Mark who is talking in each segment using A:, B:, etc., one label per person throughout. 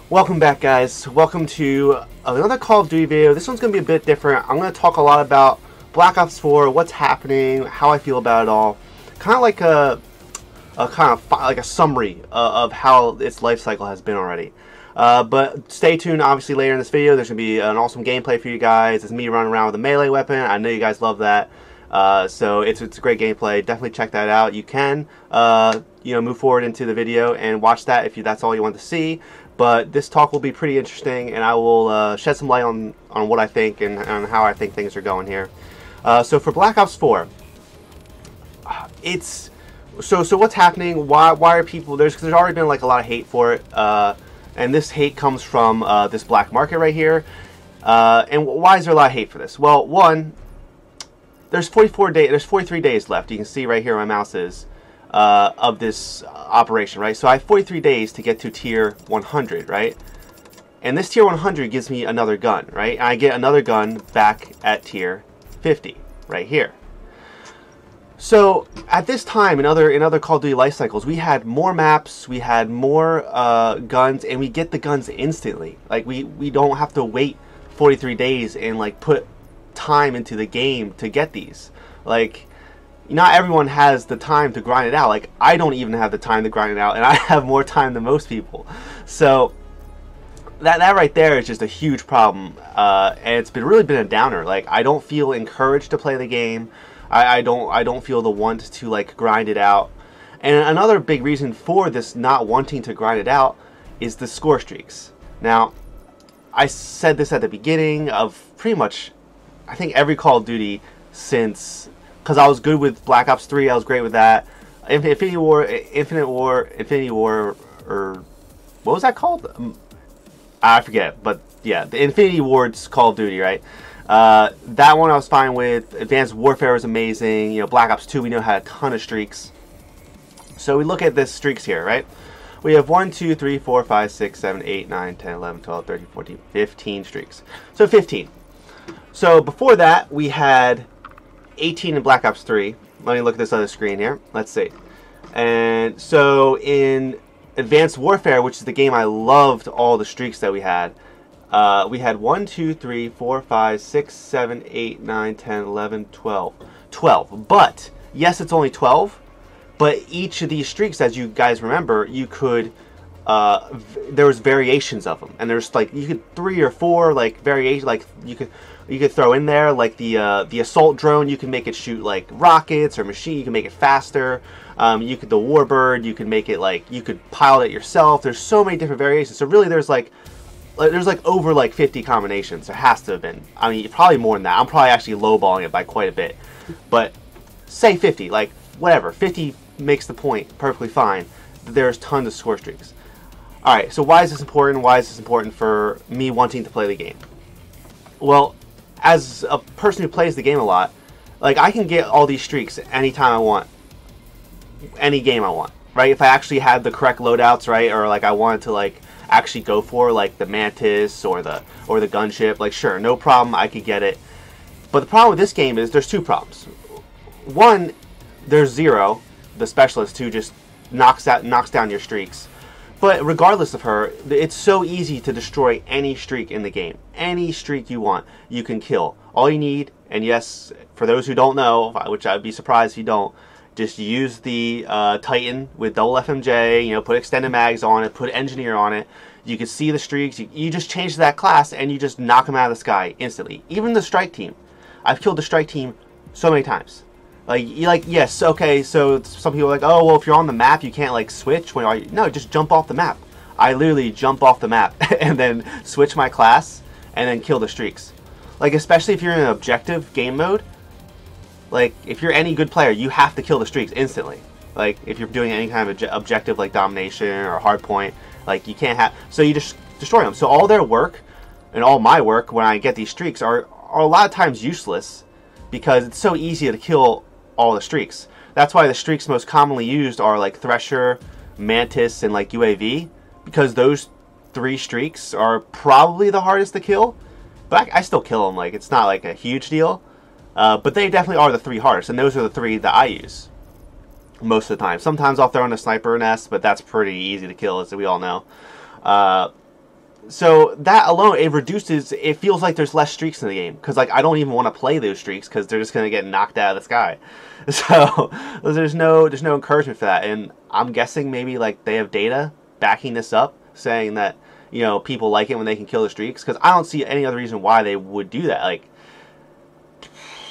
A: Welcome back, guys. Welcome to another Call of Duty video. This one's going to be a bit different. I'm going to talk a lot about Black Ops 4, what's happening, how I feel about it all. Kind of like a summary of how its life cycle has been already. But stay tuned. Obviously, later in this video, there's going to be an awesome gameplay for you guys. It's me running around with a melee weapon. I know you guys love that. So it's a great gameplay. Definitely check that out. You can move forward into the video and watch that if that's all you want to see. But this talk will be pretty interesting, and I will shed some light on what I think and on how I think things are going here. So for Black Ops 4, it's so what's happening? Why are people there's already been like a lot of hate for it, and this hate comes from this black market right here. And why is there a lot of hate for this? Well, one, there's 43 days left. You can see right here where my mouse is. Of this operation, right? So I have 43 days to get to tier 100, right? And this tier 100 gives me another gun, right? And I get another gun back at tier 50, right here. So at this time, in other Call of Duty life cycles, we had more maps, we had more guns, and we get the guns instantly. Like we don't have to wait 43 days and like put time into the game to get these. Like, not everyone has the time to grind it out. Like, I don't even have the time to grind it out, and I have more time than most people. So that right there is just a huge problem, and it's really been a downer. Like, I don't feel encouraged to play the game. I don't feel the want to like grind it out. And another big reason for this not wanting to grind it out is the score streaks. Now, I said this at the beginning of pretty much, I think, every Call of Duty since. Because I was good with Black Ops 3, I was great with that. Infinity War, or what was that called? I forget, but yeah, the Infinity Ward's Call of Duty, right? That one I was fine with. Advanced Warfare was amazing. You know, Black Ops 2 we know had a ton of streaks. So we look at the streaks here, right? We have 1, 2, 3, 4, 5, 6, 7, 8, 9, 10, 11, 12, 13, 14, 15 streaks. So 15. So before that, we had 18 in Black Ops 3. Let me look at this other screen here. Let's see. And so in Advanced Warfare, which is the game I loved all the streaks that we had 1, 2, 3, 4, 5, 6, 7, 8, 9, 10, 11, 12. 12. But, yes, it's only 12. But each of these streaks, as you guys remember, you could, there was variations of them. And there's like, you could 3 or 4, like, variations, like, you could throw in there like the assault drone. You can make it shoot like rockets or machine. You can make it faster. The warbird. You can make it like you could pilot it yourself. There's so many different variations. So really, there's over like 50 combinations. There has to have been. I mean, probably more than that. I'm probably actually lowballing it by quite a bit. But say 50, like whatever. 50 makes the point perfectly fine. There's tons of score streaks. All right. So why is this important? Why is this important for me wanting to play the game? Well, as a person who plays the game a lot, like I can get all these streaks anytime I want, any game I want, right? If I actually had the correct loadouts, right, or like I wanted to like actually go for like the Mantis or the gunship, like sure, no problem, I could get it. But the problem with this game is there's two problems. One, there's Zero, the specialist, who just knocks down your streaks. But regardless of her, it's so easy to destroy any streak in the game. Any streak you want, you can kill. All you need, and yes, for those who don't know, which I'd be surprised if you don't, just use the Titan with double FMJ, put extended mags on it, put engineer on it. You can see the streaks. You just change that class, and you just knock them out of the sky instantly. Even the strike team. I've killed the strike team so many times. Yes, okay, so some people are like, oh, well, if you're on the map, you can't, like, switch. No, just jump off the map. I literally jump off the map and then switch my class and then kill the streaks. Like, especially if you're in an objective game mode, like, if you're any good player, you have to kill the streaks instantly. Like, if you're doing any kind of objective, like domination or hardpoint, like, you can't have... So you just destroy them. So all their work and all my work when I get these streaks are a lot of times useless because it's so easy to kill all the streaks. That's why the streaks most commonly used are like Thresher, Mantis, and like UAV, because those 3 streaks are probably the hardest to kill. But I still kill them. Like, it's not like a huge deal. But they definitely are the 3 hardest, and those are the 3 that I use most of the time. Sometimes I'll throw in a sniper nest, but that's pretty easy to kill, as we all know. So that alone, it reduces. It feels like there's less streaks in the game because like I don't even want to play those streaks because they're just gonna get knocked out of the sky. So there's no encouragement for that, and I'm guessing maybe like they have data backing this up, saying that people like it when they can kill the streaks. Because I don't see any other reason why they would do that. Like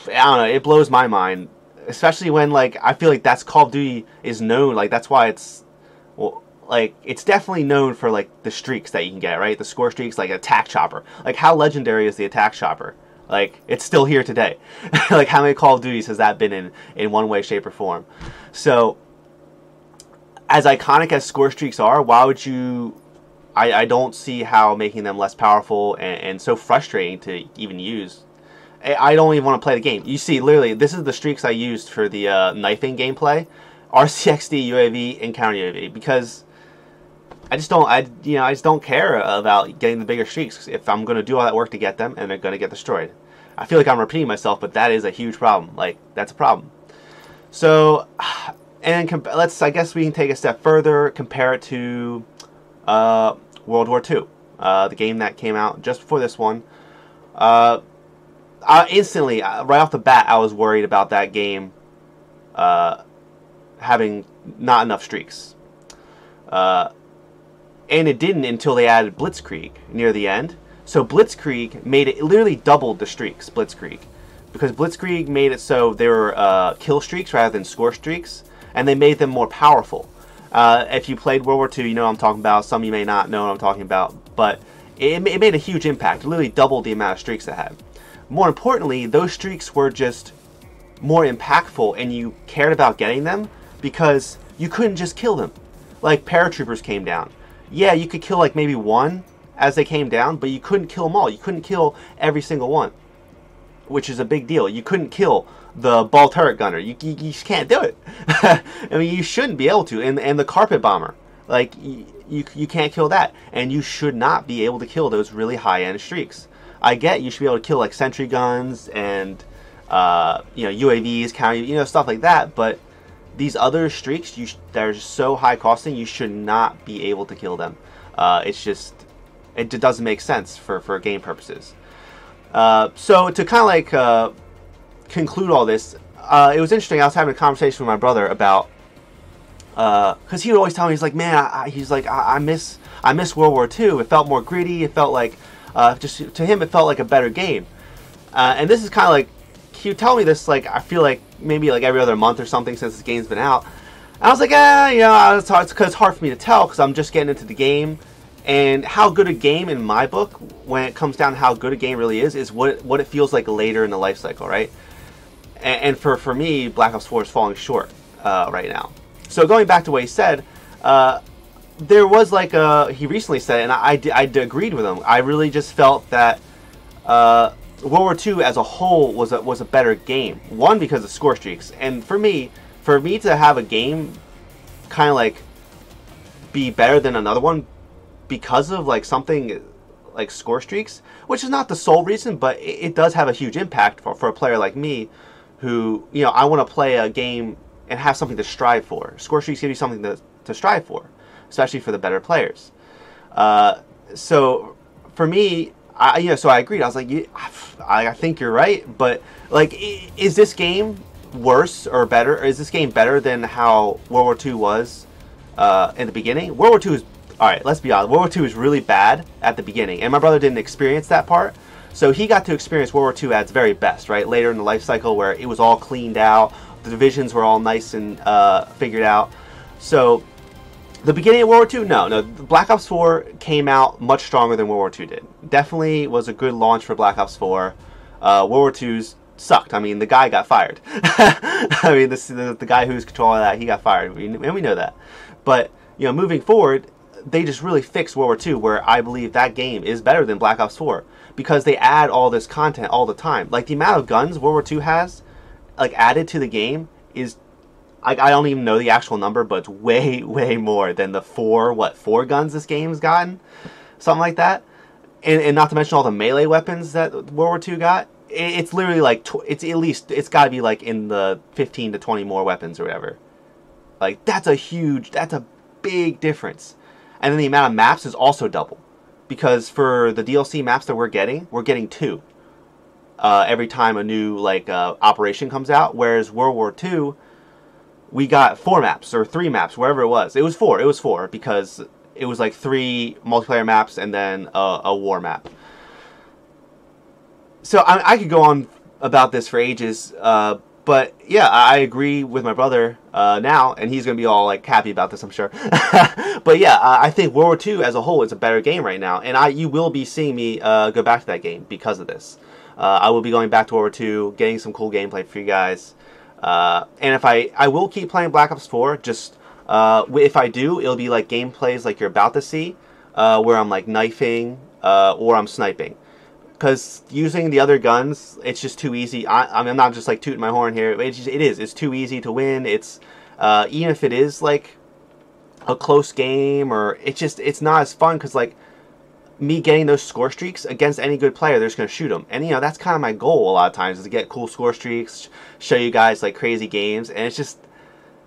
A: I don't know, it blows my mind, especially when like I feel like that's Call of Duty is known. Like that's why it's like it's definitely known for like the streaks that you can get, right? The score streaks, like attack chopper. Like how legendary is the attack chopper? Like it's still here today. Like how many Call of Duties has that been in one way, shape, or form? So as iconic as score streaks are, why would you? I don't see how making them less powerful and so frustrating to even use. I don't even want to play the game. You see, literally, this is the streaks I used for the knifing gameplay, RCXD, UAV, and counter UAV, because I just don't care about getting the bigger streaks if I'm going to do all that work to get them and they're going to get destroyed. I feel like I'm repeating myself, but that is a huge problem. Like that's a problem. So, and I guess we can take a step further, compare it to World War II, the game that came out just before this one. Instantly, right off the bat, I was worried about that game having not enough streaks. And it didn't until they added Blitzkrieg near the end. So Blitzkrieg made it literally doubled the streaks, Blitzkrieg. Because Blitzkrieg made it so they were kill streaks rather than score streaks, and they made them more powerful. If you played World War II, you know what I'm talking about. Some of you may not know what I'm talking about. But it made a huge impact. It literally doubled the amount of streaks it had. More importantly, those streaks were just more impactful, and you cared about getting them because you couldn't just kill them. Like paratroopers came down. Yeah, you could kill like maybe one as they came down, but you couldn't kill them all. You couldn't kill every single one, which is a big deal. You couldn't kill the ball turret gunner. You just can't do it. I mean, you shouldn't be able to. And the carpet bomber, like you can't kill that, and you should not be able to kill those really high end streaks. I get you should be able to kill like sentry guns and UAVs, counter, stuff like that, but these other streaks that are just so high costing, you should not be able to kill them. It doesn't make sense for game purposes. So to kind of like conclude all this, it was interesting. I was having a conversation with my brother about because he would always tell me, he's like, man, I miss World War II. It felt more gritty. It felt like just to him, it felt like a better game. And this is kind of like, he would tell me this, like, I feel like maybe like every other month or something since this game's been out. And I was like, it's hard for me to tell because I'm just getting into the game. And how good a game in my book, when it comes down to how good a game really is what it feels like later in the life cycle, right? And for me, Black Ops 4 is falling short right now. So going back to what he said, there was like he recently said, and I agreed with him. I really just felt that World War II as a whole was a better game. One, because of score streaks, and for me to have a game kind of like be better than another one because of like something like score streaks, which is not the sole reason, but it does have a huge impact for a player like me, who I want to play a game and have something to strive for. Score streaks give you something to strive for, especially for the better players. So for me, so I agreed. I was like, I think you're right, but like, is this game worse or better? Or is this game better than how World War II was in the beginning? World War II is, all right, let's be honest, World War II is really bad at the beginning, and my brother didn't experience that part, so he got to experience World War II at its very best, right? Later in the life cycle, where it was all cleaned out, the divisions were all nice and figured out. So the beginning of World War II, no, Black Ops 4 came out much stronger than World War II did. Definitely was a good launch for Black Ops 4. World War II's sucked. I mean, the guy got fired. I mean, the guy who's controlling that, he got fired, and we know that. But moving forward, they just really fixed World War II, where I believe that game is better than Black Ops 4 because they add all this content all the time. Like the amount of guns World War II has, like added to the game, is I don't even know the actual number, but it's way more than the four guns this game's gotten, something like that. And not to mention all the melee weapons that World War II got. It's literally like it's got to be like in the 15 to 20 more weapons or whatever. Like that's a big difference. And then the amount of maps is also double, because for the DLC maps that we're getting 2 every time a new like operation comes out. Whereas World War II, we got 4 maps or 3 maps, wherever it was. It was 4. It was 4 because it was like 3 multiplayer maps and then a war map. So I could go on about this for ages, but yeah, I agree with my brother now, and he's gonna be all like happy about this, I'm sure. But yeah, I think World War II as a whole is a better game right now, and you will be seeing me go back to that game because of this. I will be going back to World War II, getting some cool gameplay for you guys, and if I will keep playing Black Ops 4. Just if I do, it'll be like gameplays like you're about to see, where I'm like knifing or I'm sniping. Because using the other guns, it's just too easy. I'm not just like tooting my horn here. It's too easy to win. It's even if it is like a close game, or it's not as fun because like me getting those score streaks against any good player, they're just gonna shoot them. And you know, that's kind of my goal a lot of times, is to get cool score streaks, show you guys like crazy games. And it's just,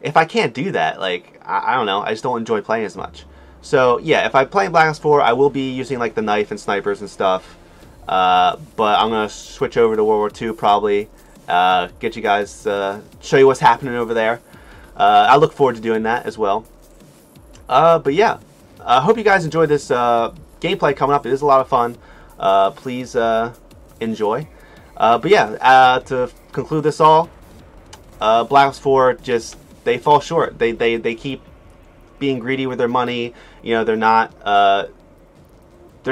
A: if I can't do that, like I don't know, I just don't enjoy playing as much. So yeah, if I play Black Ops 4, I will be using like the knife and snipers and stuff. But I'm gonna switch over to World War II probably, get you guys, show you what's happening over there. I look forward to doing that as well. But yeah, I hope you guys enjoyed this gameplay coming up. It is a lot of fun. Please enjoy. But yeah, to conclude this all, Black Ops 4 just, they fall short. They keep being greedy with their money. You know, they're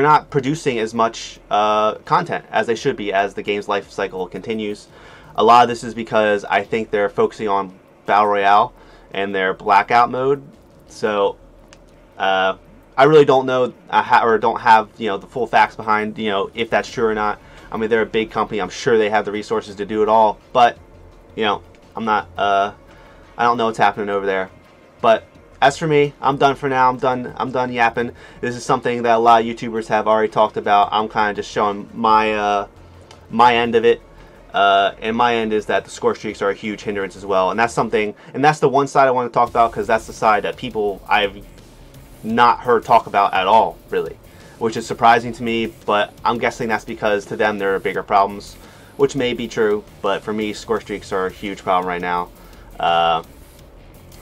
A: not producing as much content as they should be as the game's life cycle continues. A lot of this is because I think they're focusing on Battle Royale and their Blackout mode. So I really don't know or don't have, you know, the full facts behind, you know, if that's true or not. I mean, they're a big company. I'm sure they have the resources to do it all. But, you know, I'm not, I don't know what's happening over there. But as for me, I'm done for now. I'm done yapping. This is something that a lot of YouTubers have already talked about. I'm kind of just showing my my end of it. And my end is that the score streaks are a huge hindrance as well. And that's something, and that's the one side I want to talk about, because that's the side that people I've not heard talk about at all, really. Which is surprising to me, but I'm guessing that's because to them there are bigger problems, which may be true. But for me, score streaks are a huge problem right now.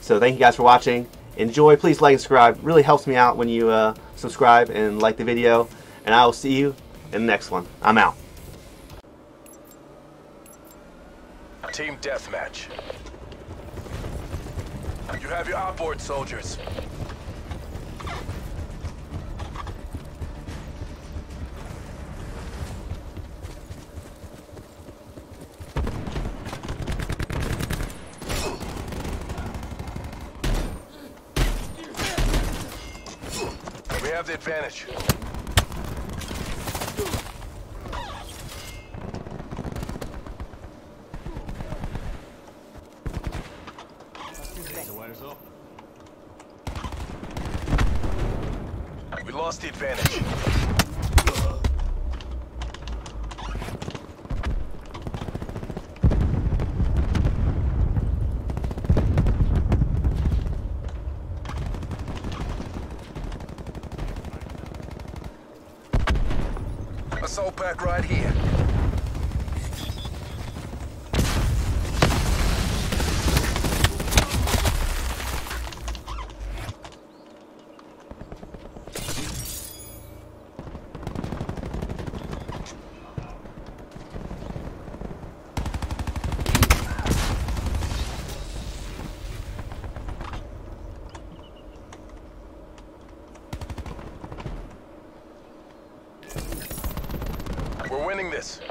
A: So thank you guys for watching. Enjoy. Please like and subscribe. It really helps me out when you subscribe and like the video. And I will see you in the next one. I'm out.
B: Team deathmatch. You have your outboard soldiers. We have the advantage. We lost the advantage. Assault pack right here. We're winning this.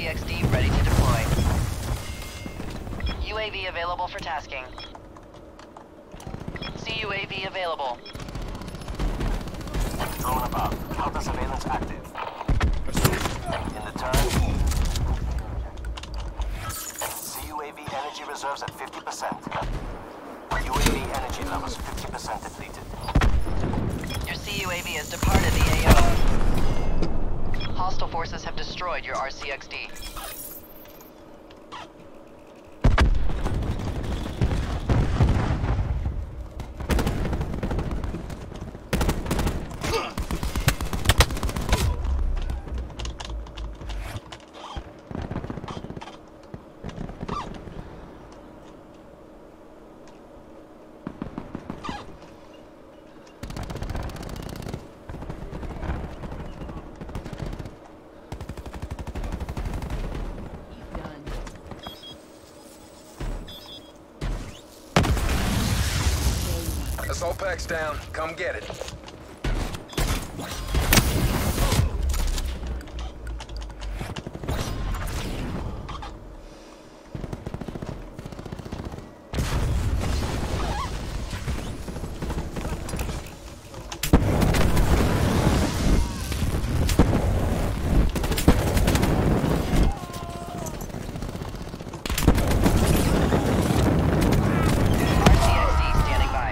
C: vapr-xkg ready to deploy. UAV available for tasking. UAV available.
D: Drone above. Counter surveillance active. In the turn. CUAV energy reserves at 50%.
C: UAV has departed the AO. Hostile forces have destroyed your RCXD.
B: Assault pack's down. Come get it.
C: RCXD standing by.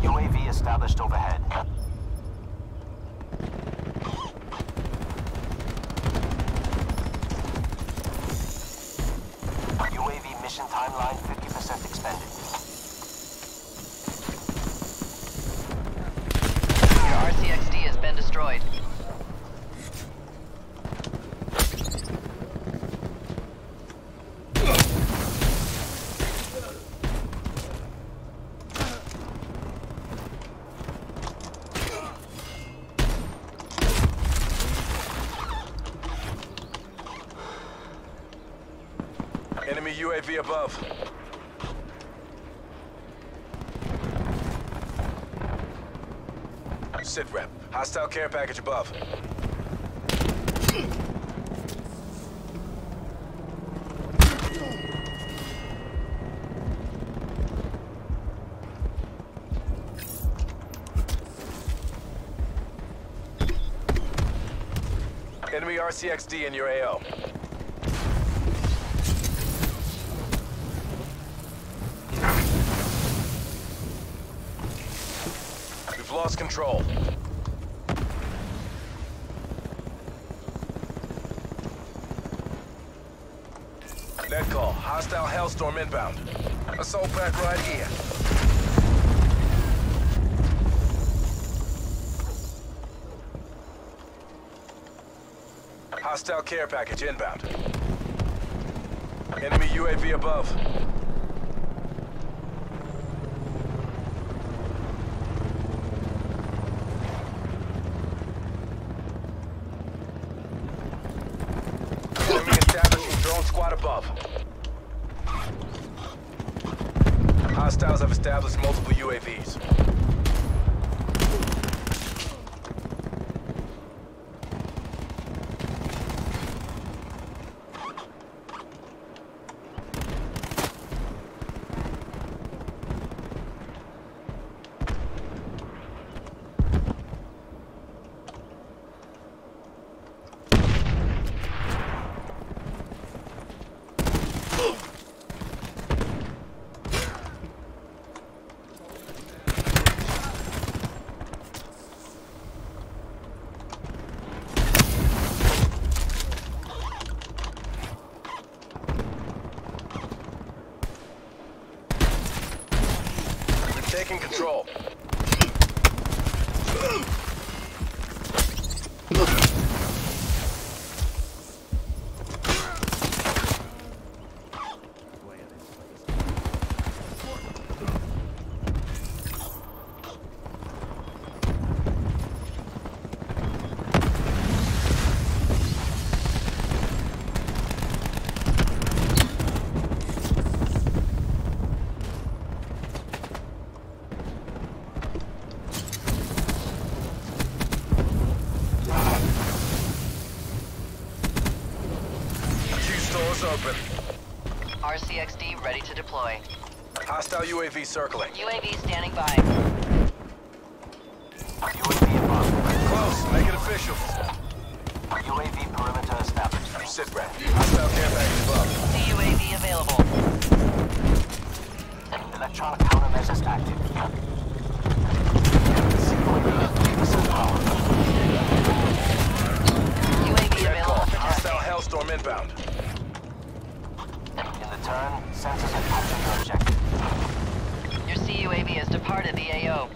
D: UAV established overhead. UAV mission timeline 50% expended.
C: Your RCXD has been destroyed.
B: Enemy UAV above. Sit rep. Hostile care package above. Enemy RCXD in your AO. We've lost control. Net call. Hostile Hellstorm inbound. Assault pack right here. Hostile care package inbound. Enemy UAV above. Enemy establishing drone squad above. Hostiles have established multiple UAVs. Taking control. Doors open.
C: RCXD ready to deploy.
B: Hostile UAV circling.
C: UAV standing by.
D: UAV above.
B: Close. Make it official.
D: UAV perimeter established.
B: Sit rep. Hostile care package above.
C: CUAV available.
D: Electronic countermeasures active.
C: UAV
B: That call.
C: available for
B: Hostile
C: tasking.
B: Hellstorm inbound.
D: In the turn, sensors have captured your objective.
C: Your CUAV has departed the AO.